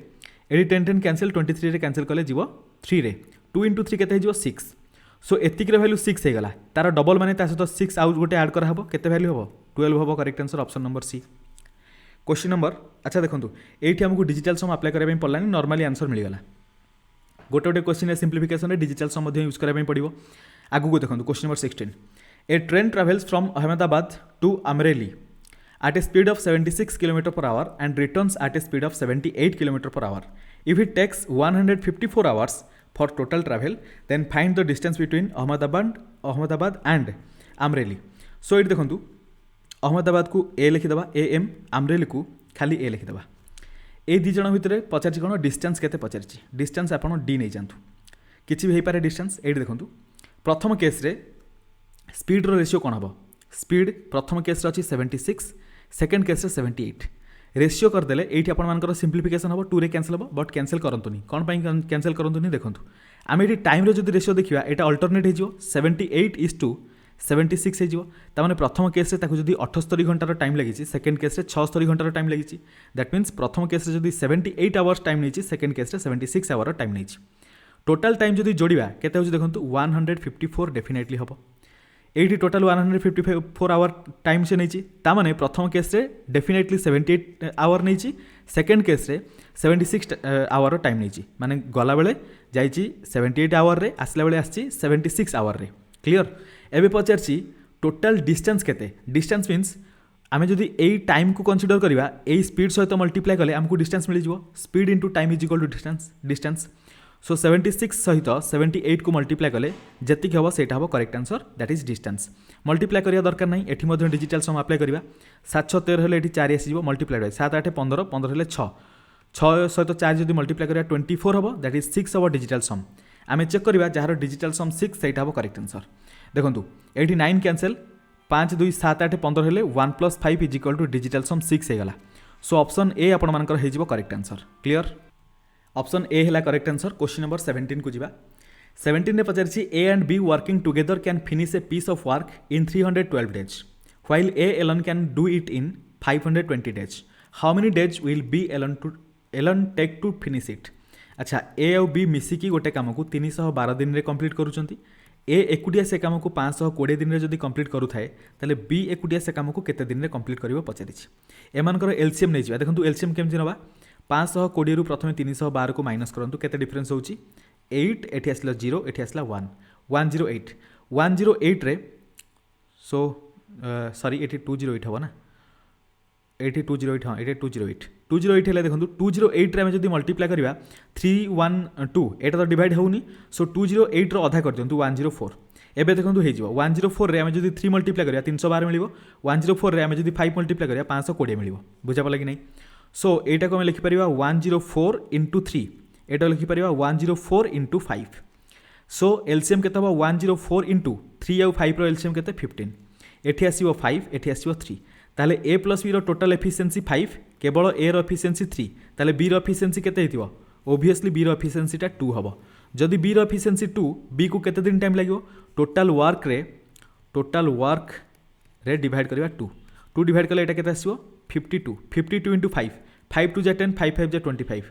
एठी 10 10 कैंसिल 23 रे कैंसिल करले जीवो 3 रे 2 इंटू 3 केते जीवो 6 सो एतिकी रो वैल्यू 6 हे गला तार डबल माने ता सहित 6 आउट गोटे ऐड करा हबो केते वैल्यू हबो 12 हबो correct answer option number C. Question number अच्छा देखंतु एठी हमकु डिजिटल सम अप्लाई करबा पड़लानी नॉर्मली आंसर मिल गला गोटे गोटे क्वेश्चन रे सिंप्लिफिकेशन रे डिजिटल सम मध्ये यूज करबा पड़िबो। आगु को देखंतु question number 16 a train travels from Ahmedabad to Amreli at a speed of 76 km per hour and returns at a speed of 78 km per hour. If it takes 154 hours for total travel, then find the distance between Ahmedabad and Amreli. So it देखो अहमदाबाद को ए लिखिदेवा AM, Amreli को खाली ए लिखिदेवा. ए दी जन भितर पचार कौन distance केते पचार distance आप D नहीं जातु किसी भी हो पारे डिस्टेंस ये देखो प्रथम केस रे स्पीड रो रेशियो कौन हम स्पीड प्रथम केस अच्छी 76 सेकेंड केस 78 रेशियो करदे ये आपर सिंप्लीफिकेशन हम 2 रे कैंसल हम बट कैंसल करतुनि कौन कैंसल करतुनि देखो आम ये टाइम जो रेशियो देखा यहाँ अल्टरनेट हो 78:76 हो प्रथम केस जब 78 घंटार टाइम लगी सेकेंड केस 76 घंटार टाइम लगी दैट मीन्स प्रथम केस जब 78 आवर्स टाइम नहीं सेकेंड केस 76 आवर टाइम नहीं टोटाल टाइम जब जोड़ा केते हो देखो 154 डेफिनेटली हम ये टोटाल 154 आवर टाइम से नहीं तामाने प्रथम केस डेफिनेटली 78 आवर नहीं सेकेंड केस 76 आवर टाइम नहीं माने गला बेले जाइए 78 आवर रे आसला बेले आसी 76 आवर रे क्लियर एबे पचारछि टोटाल डिस्टेंस केते डिस्टेंस मीन्स आमे जदि एई टाइम को कंसीडर करिवा एई स्पीड सहित मल्टीप्लाई कले हमको डिस्टेंस मिल जिवो speed into time is equal to distance so 76 सहित 78 को मल्टीप्लाई कले जति हम सेटा हम correct answer that is distance multiply करिया दरकार नहीं एठी मध्य डिजिटल सम अप्लाई करिवा 7 6 13 हेले एठी 4 आसी जिवो मल्टीप्लाई बाय 7 8 15 15 हेले 6 6 सहित 4 जदि मल्टीप्लाई करिया 24 हम दैट इज 6 हम डिजिटल सम आमे चेक करिवा जहार डिजिटल सम 6 सेटा हम करेक्ट आंसर देखंतु एठी 9 कैंसल 5 2 7 8 15 हेले 1 + 5 इज इक्वल टू डिजिटल सम 6 हे गला सो ऑप्शन ए आपण मानकर हे जिवो correct answer clear option A है करेक्ट आंसर क्वेश्चन नंबर 17 को जीवा 17 ने पचार A and B working together can finish a piece of work in 312 days while A alone can do it in 520 days how many days will B alone take to finish it अच्छा A और B मिसिकी गोटे काम को 312 दिन में complete करूँगी ए एकुटिया से काम को 520 दिन में जब कंप्लीट करूए ताले बी एकुटिया से काम को केते दिन में कंप्लीट कर पचारि एमानकर एलसीएम नहीं जावा देखो एलसीएम केमती नवा 520 रु प्रथम 312 को माइनस करंतु केते डिफरेंस होची 8 एठी आसला 0 एठी आसला 1 108 रे सो सॉरी एठी 208 हो ना एठी 208 हां एठी 208 हेले देखंतु 208 रे हम जदी मल्टीप्लाई करिवा 312 एटा तो डिवाइड होउनी सो 208 रो आधा कर दियंतु 104 एबे देखंतु हे जिवो 104 रे हम जदी 3 मल्टीप्लाई करिया 312 मिलिवो 104 रे हम जदी 5 मल्टीप्लाई करिया 520 मिलिवो बुझा पला कि नहीं सो एटा को हम लिखि परिवा 104 * 3 एटा लिखि परिवा 104 * 5 सो एलसीएम केते हो 104 * 3 और 5 रो एलसीएम केते 15 एठी आसीबो 5 एठी आसीबो 3 ताले a + b रो टोटल एफिशिएंसी 5 केवल a रो एफिशिएंसी 3 ताले b रो एफिशिएंसी केते हेतिबो ओब्वियसली b रो एफिशिएंसी टा 2 हबो जदि b रो एफिशिएंसी 2 b को केते दिन टाइम लागिवो टोटल वर्क रे डिवाइड करबा 2 डिवाइड करले एटा केते आसीबो 52 * 5 5 2 = 10 5 5 = 25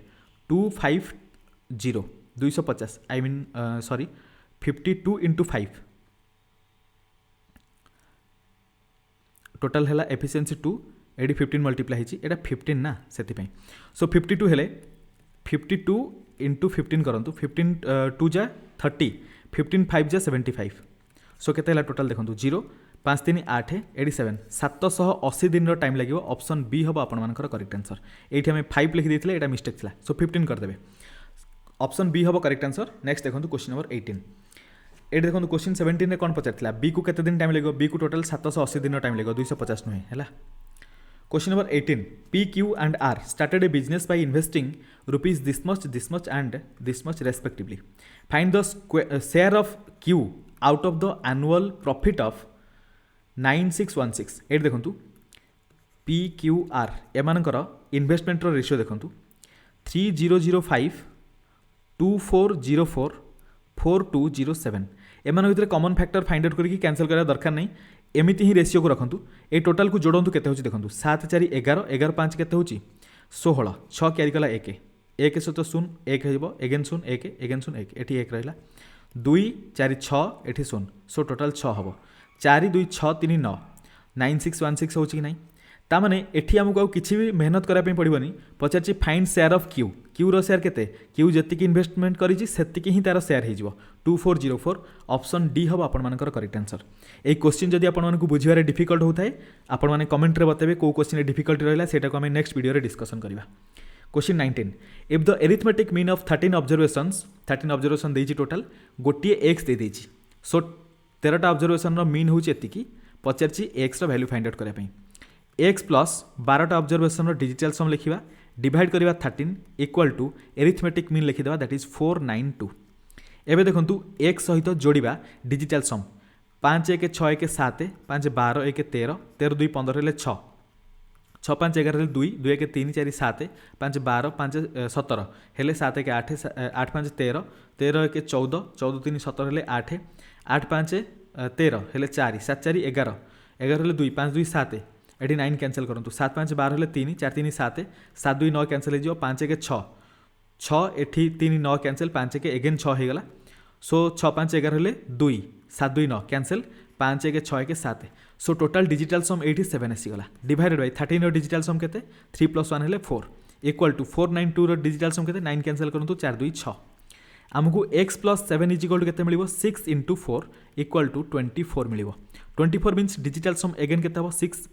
250 250 आई मीन सॉरी 52 * 5 टोटल है एफिशिएंसी 2 एडी 15 मल्टीप्लाई होती है 15 ना से सो 52 हेले 52 * 15 करंतु 15 2 जा 30 15 5 जा 75 सो केते टोटल देखो 0 5 3 8 87 780 दिन टाइम लगे ऑप्शन बी हम आपर करेक्ट आंसर ये आम 5 लिखी देते यहाँ मिस्टेक था सो 15 करदे ऑप्शन बी हम करेक्ट आंसर नेक्स्ट देखो क्वेश्चन नंबर 18 ये देखो क्वेश्चन 17 में कौन पचार बी को केते दिन टाइम लगे बी को टोटल 780 दिन टाइम लगे 250 नुहे है question number 18 P Q and R started a business by investing rupees this much and this much respectively find the share of Q out of the annual profit of 9616 ये देखो P Q R एमानकर investment ratio देखो 3005 2404 4207 एमान भितर common factor find out करके cancel करा दरकार नहीं एमिति ही रेशियो को रखंतु ए टोटाल को जोड़ंतु केते होची देखंतु 7 4 11 11 5 केते होची 16 6 क्यारी कला 1 1 सहित 0 1 हेबो एगेन 0 1 एगेन 0 1 एठी 1 रहला 2 4 6 एठी 0 सो टोटाल 6 हबो 4 2 6 3 9 9616 होची कि नहीं तामाने एठी आमको आउ किछि भी मेहनत करा पे पड़िबनी पचारछि find share of Q Q रो शेयर केते क्यू जतिक इन्वेस्टमेंट करिछि सेतिक ही तार शेयर हे जिवो 2404 ऑप्शन डी हबो आपण मानकर करेक्ट आंसर ए क्वेश्चन जदि आपण मानकु बुझिबारे डिफिकल्ट होताय आपण माने कमेंट रे बतेबे को क्वेश्चन रे डिफिकल्ट रहला सेटा को हम नेक्स्ट वीडियो रे डिस्कशन करबा question 19 if the arithmetic mean of 13 observation देछि टोटल गोटिए x दे देछि सो 13टा ऑब्जर्वेशन रो मीन होछि एतिकी पचारछि x रो वैल्यू फाइंड आउट करे पई x प्लस 12टा ऑब्जर्वेशन रो डिजिटल सम लिखिबा डिवाइड करबा 13 इक्वल टू अरिथमेटिक मीन लिखिदेबा दैट इज 492 एबे देखंतु x सहित जोड़िबा डिजिटल सम 5 1 6 1 7 5 12 1 13 13 2 15 हेले 6 6 5 11 हेले 2 2 1 3 4 7 5 12 5 17 हेले 7 1 8 8 5 13 13 1 14 14 3 17 हेले 8 8 5 13 हेले 4 7 4 11 11 हेले 2 5 2 7 एटी 9 कैंसिल करंतु 7 5 12 हेले 3 4 3 7 7 2 9 कैंसिल हो 5 1 6 6 एटी 3 9 कैंसिल 5 1 अगेन 6 हो गला सो 6 5 11 हेले 2 7 2 9 cancel 5 1 6 1 7 so total digital sum 87 आसीगला डिवाइडेड बाय 13 रो डिजिटल सम केते 3 + 1 हेले 4 इक्वल टू 492 रो डिजिटल सम केते 9 कैंसिल करंतु 4 2 6 आमको x + 7 इज इक्वल टू केते मिलिबो 6 * 4 इक्वल टू 24 मिलिबो 24 मींस डिजिटल सम अगेन केते हबो 6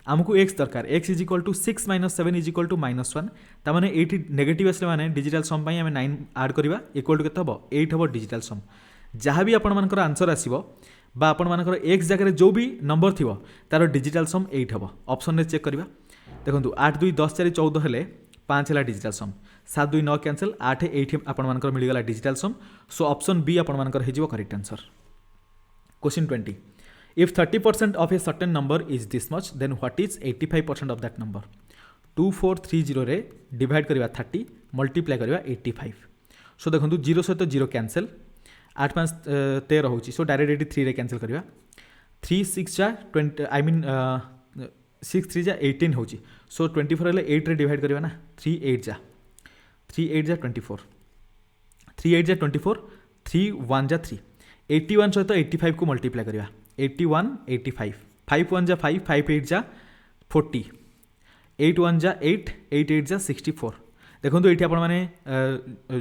आमको x दरकार x is equal to 6 - 7 is equal to -1 ता माने एठी नेगेटिव आसले माने डिजिटल सम पई हमें 9 ऐड करबा इक्वल टू केते हबो 8 हबो डिजिटल सम जहाँ भी आपण मानकर आंसर आसीबो बा आपण मानकर x जगह जो भी नंबर थिबो तार डिजिटल सम 8 हबो ऑप्शन रे चेक करबा देखंतु 8 2 10 4 14 हेले 5 हेला डिजिटल सम 7 2 9 कैंसिल 8 8 आपण मानकर मिल गला डिजिटल सम सो ऑप्शन बी आपण मानकर हे जिवो correct answer question 20 if 30% of a certain number is this much then what is 85% of that number 2430 रे डिवाइड करबा 30 मल्टीप्लाई करबा 85 सो देखंतु 0 सहित 0 कैंसिल 8 5 13 होची सो डायरेक्ट 3 रे कैंसिल करबा 3 6 जा 20 आई मीन 6 3 जा 18 होची सो 24 हेले 8 रे डिवाइड करबा ना 3 8 जा 24 3 8 जा 24 3 1 जा 3 81 सहित 85 को मल्टीप्लाई करबा 81 85 5 1 जा 5 5 8 जा 40 8 1 जा 8 8 8 जा 64 देखो ये आपण मैंने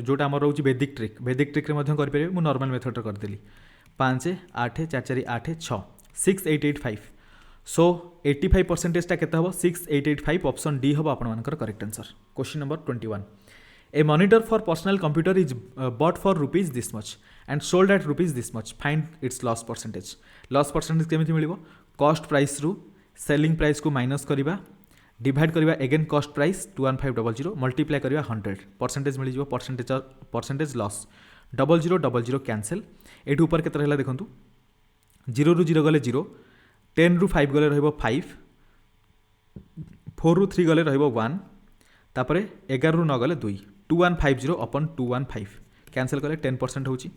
जोटा आम रोचे बेदिक ट्रिक में करेंगे मुझे नॉर्मल मेथड रे करदेली 5 8 4 4 8 6 6 8 8 5 सो 85% केते हम 6 8 8 5 ऑप्शन डी हम आपण correct answer question number 21 A monitor for personal computer is bought for rupees this much and sold at rupees this much find its loss percentage केमिति मिलिबो कॉस्ट प्राइस रु selling price को minus करबा divide करबा again cost price 21500 multiply करबा 100 percentage मिल जिवो percentage loss 0000 cancel एठू ऊपर केते रहला देखंतु 0 रु 0 गले 0 10 रु 5 गले रहइबो 5 4 रु 3 गले रहइबो 1 तापरे 11 रु 9 गले 2 2150 अपन 215 कैंसिल कले 10% होची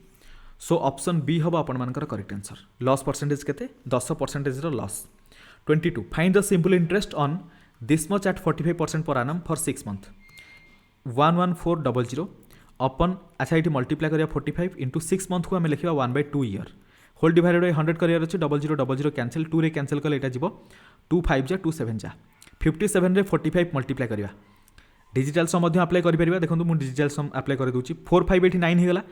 सो ऑप्शन बी हम आपण मानकर करेक्ट आंसर लॉस परसेंटेज केते 10% रो loss 22 find the simple interest on this much at 45% per annum for 6 month 11400 अपन अच्छा ये मल्टीप्लाई करिया 45 इंटू 6 मंथ को आम लिखा 1/2 ईयर होल डिवाइडेड बाय 100 करियर अच्छे 0000 कैंसिल 2 रे कैंसिल कले एटा जीवो 25 जा 27 जा 57 रे 45 मल्टीप्लाई करिया डिजिटल सम अप्लाई करें देखो मुझे डिजिटल सम अप्लाई कर दूसरी 4 5 8 9 होगा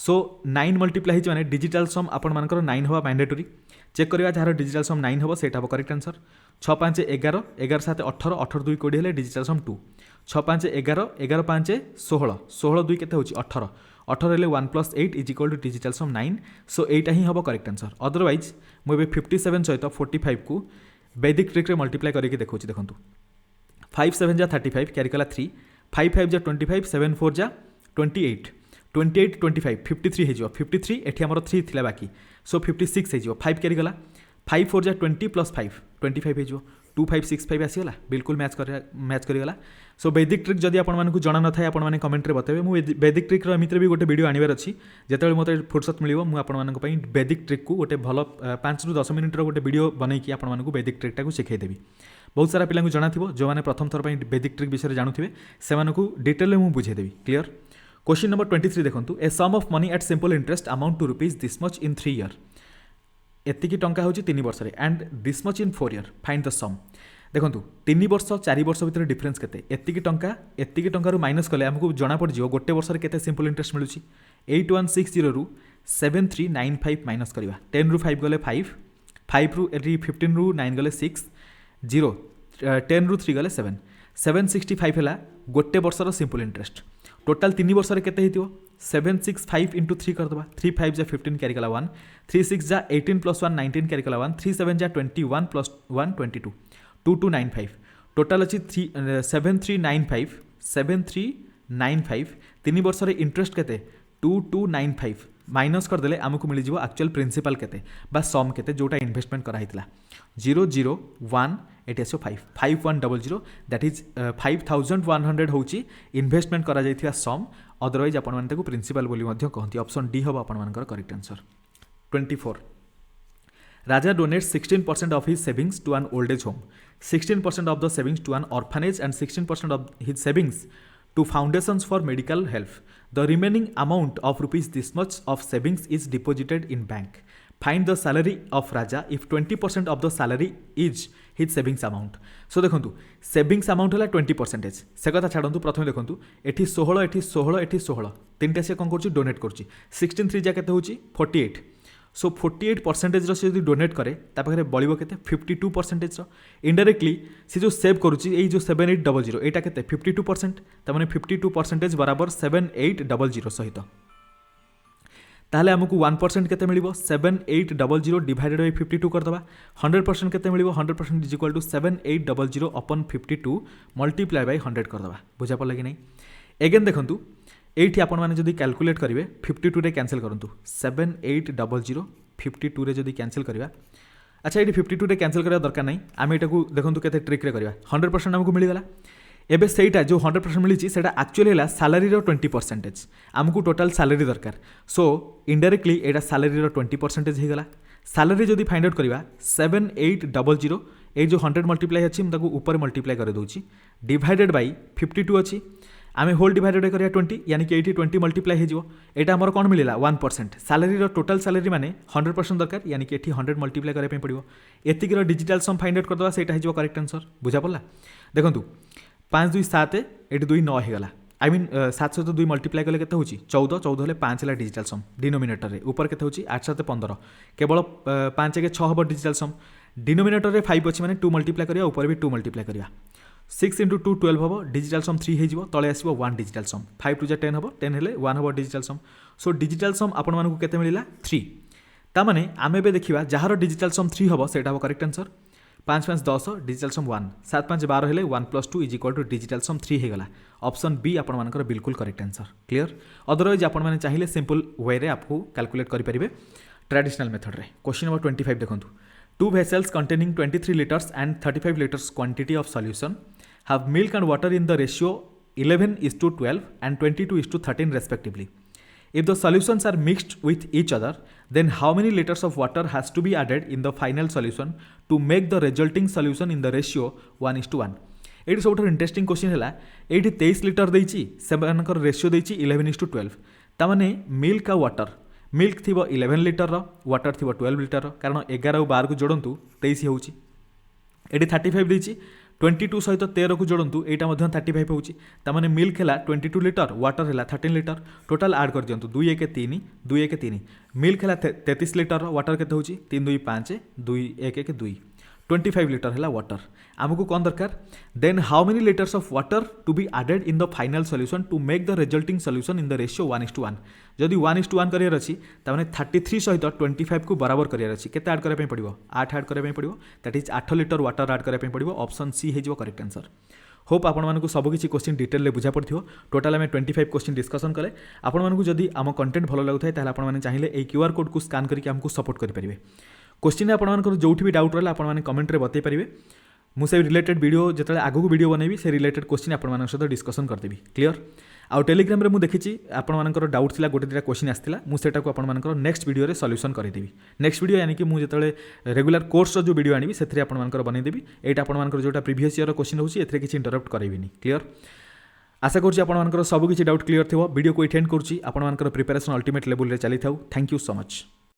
सो 9 मल्टीप्लाई होने डिजिटल सम आपण मानकर 9 हवा मैंडेटरी चेक करवा जार डिजिटल सम 9 हम सेटा हम करेक्ट आंसर 6 5 11 11 7 18 18 2 20 डिजिटल सम 2 6 5 11 11 5 16 16 2 केते होची 18 18 हेले 1 + 8 इज इक्वल टू डिजिटल सम 9 सो एटा ही हम करेक्ट आंसर अदरवाइज मुझे 57 सहित 45 को वैदिक ट्रिक रे मल्टीप्लाई करके देखो देखो 5 7 जा 35 कैरी कला 3 5 5 जा 25 7 4 जा 28 28 25 53 हो 53 एठी हमर 3 थिला बाकी सो 56 हो 5 कैरी गला 5 4 जा 20 + 5 25 हो 2565 आसीगला बिल्कुल मैच करीगला सो वैदिक ट्रिक जदि आपण मानकु जणा न थाए आपण माने कमेंट रे बतेबे मु वैदिक ट्रिक रो एमित्रे भी गोटे वीडियो आनिबार अछि जेतेबेले मते फुर्सत मिलिबो मु आपण मानक पई वैदिक ट्रिक को गोटे भलो 5 रु 10 मिनिट रो गोटे वीडियो बनै कि आपण मानकु वैदिक ट्रिक टा को सिखाई देबी बहुत सारा पिला जाना थी जो मैंने प्रथम थर पर वैदिक ट्रिक विषय जानूे से डिटेल में बुझे देवी क्लियर क्वेश्चन नंबर 23 देखो a sum of money at simple interest amount to rupees this much in 3 year एतिकी टंका होची 3 वर्ष and this much in 4 year find the sum देखो 3 वर्ष 4 वर्ष भितर डिफरेन्स केते एतिकी टंका माइनस कले आमको जना पड़ जिवो गोटे वर्ष केते सिंपल इंटरेस्ट मिलुची 8160 रु 7395 माइनस करवा 10 रु 5 गले 5 रु 15 रु 9 गले 6 0 10 रु 3 गले 7 765 है गोटे वर्षर सिंपल इंटरेस्ट टोटाल 3 वर्ष केते हेतिवो 765 इंटू 3 करदे 3 5 जा 15 कैरी कला 1 3 6 जा 18 प्लस 1 19 कैरी कला 1 3 7 जा 21 प्लस 1 22 2295 टोटाल अच्छी 7395 3 वर्ष इंटरेस्ट केते 2295 माइनस करदेले आमको मिल जाव एक्चुअल प्रिंसिपल केते बा सम केते जोटा इन्वेस्टमेंट कराई 001 एटी आसो 5100 दैट इज 5100 होची इन्वेस्टमेंट करा जायथिया सम अदरवाइज आपण माने ताको प्रिंसिपल बोली मध्य कहंती ऑप्शन डी हबो आपण मानकर correct answer 24 Raja donates 16% of his savings to an old age home, 16% of the savings to an orphanage and 16% of his savings to foundations for medical health. The remaining amount of rupees this much of savings is deposited in bank. Find the salary of Raja if 20% of the salary is his savings amount. So देखो savings amount है 20%. से कथा छाड़ू प्रथम देखो ये 16 ये 16 ये 16 तीन टा से कौन कर डोनेट कर 16 3 जा के 48 सो 48% रो से जो डोनेट करे तापाखे बड़ो के 52% इनडायरेक्टली सी जो सेव करुच्ची जो 7800 एटा के 52% तमाने 52% बराबर 7800 सहित ताहले आमको 1% केते मिलिबो 7800 डिवाइडेड बाय 52 करदबा 100% केते मिलिबो 100% is equal to 7800 upon 52 multiply by 100 करदबा बुझा पड़ला कि नहीं अगेन देखंतु एठी आपण माने जदी कैलकुलेट करिवे 52 रे कैंसिल करंतु 7800 52 रे जदी कैंसिल करिवा अच्छा एठी 52 रे कैंसिल करिया दरकार नै आमे एटाकू देखंतु केते ट्रिक रे करिवा 100% हमको मिली गला एबे सेटा जो 100% मिलीची सेटा एक्चुअली हला सैलरी रो 20% हमको टोटल सैलरी दरकार सो इनडायरेक्टली एटा सैलरी रो 20% हे गला सैलरी जदी फाइंड आउट करिवा 7800 ए जो 100 मल्टीप्लाई अछि हम ताकू ऊपर मल्टीप्लाई करे दोची डिवाइडेड बाय 52 अछि आमे होल डिवाइडेड करिया 20 यानी कि 20 मल्टीप्लाई हे जिवो एटा हमर कोन मिलिला 1% सैलरी रो टोटल सैलरी माने 100% दरकार यानी कि एठी 100 मल्टीप्लाई करे पे पड़िवो एतिक रो डिजिटल सम फाइंड आउट करदवा सेटा हे जिवो करेक्ट आंसर बुझा पड़ला देखंतु 5 2 7 एठी 2 9 हे गला आई मीन 7 सहित 2 मल्टीप्लाई कले केते होची 14 14 हेले 5 हेला डिजिटल सम डिनोमिनेटर रे ऊपर केते होची 8 7 15 केवल 5 के 6 हबो डिजिटल सम डिनोमिनेटर रे 5 अछि माने 2 मल्टीप्लाई करिया ऊपर भी 2 मल्टीप्लाई करिया 6 इंटू 2 12 हम डिजिटल सम 3 हो तले आसो 1 डिजिटल सम 5 2 10 हम 10 हेले 1 हम डिजिटल सम सो डिजिटल सम आपण मानकु केते मिलिला 3 ता माने आमे बे देखिबा जहार डिजिटल सम 3 हम सेटा हो करेक्ट आंसर 5 5 10 डिजिटल सम 1 7 5 12 हेले 1 + 2 is equal to digital sum 3 हे गला ऑप्शन बी आपण मानकर बिल्कुल करेक्ट आंसर क्लियर अदरवाइज आपण माने चाहिए सिंपल वे रे आपको कैलकुलेट करि परिबे ट्रेडिशनल मेथड रे क्वेश्चन नंबर 25 देखंतु to vessels containing 23 liters and 35 liters quantity of solution have milk and water in the ratio 11:12 and 22:13 respectively. If the solutions are mixed with each other, then how many liters of water has to be added in the final solution to make the resulting solution in the ratio 1:1? ये सब interesting question है ये 23 litre देती से ratio देती 11:12 ताने milk आ water milk थी 11 litre water थी 12 लिटर कारण 11 और 12 को जोड़तु 23 होची ये 35 देती 22 सहित 13 को जोड़तु यहाँ 35 होची ताने मिल्क है 22 लिटर वाटर है 13 लिटर टोटाल आड कर दिंतु 2 1 3 2 1 3 मिल्क है 33 लिटर वाटर केते होची 3 2 5 2 1 1 2 25 लिटर है वाटर आमको कौन दरकार then how many litres of water to be added in the final solution to make the resulting solution in the ratio 1:1 जदि 1:1 करियर अछि ताने 33 सहित 25 को बराबर करियर अछि केते ऐड करे पड़िबो 8 ऐड करे पड़िबो that is 8 litre water add करे पड़िबो ऑप्शन सी हे जो करेक्ट आंसर होप आपण मानकु सब किछि क्वेश्चन डिटेल ले बुझा पड़थियो टोटल हमें 25 क्वेश्चन डिस्कशन कले आपण मानकु जदि आम कंटेंट भलो लागुथाय ताले आपण माने चाहिए ए क्यूआर कोड को स्कैन करके हमकु सपोर्ट करि परिबे क्वेश्चन आपंकर जो भी डाउट रहा आपने कमेंट रे बतई पारे मुझे रिलेटेड वीडियो जो आगू वीडियो बनैबी से रिलेटेड क्वेश्चन आप सहित डिस्कसन करदेवी क्लियर आउ टेलीग्राम रे मु देखी आपंकर डाउट थी गोटे दुटा क्वेश्चन आसाला मुझे आपंकर नेक्स्ट वीडियो रे सॉल्यूशन करदेवी नेक्स्ट वीडियो यानी कि मुझे रेगुलर कोर्स जो वीडियो आनी से आपंकर बनईदेवी यहाँ आपंकर जो प्रीवियस ईयर क्वेश्चन होची किसी इंटरप्ट करेंगे क्लियर आशा करुँच आपंकर सबकि डाउट क्लियर थो वीडियो को एटेंड करुँच आपंकर प्रिपेरेसन अल्टीमेट लेवल रे चली था थैंक यू सो मच।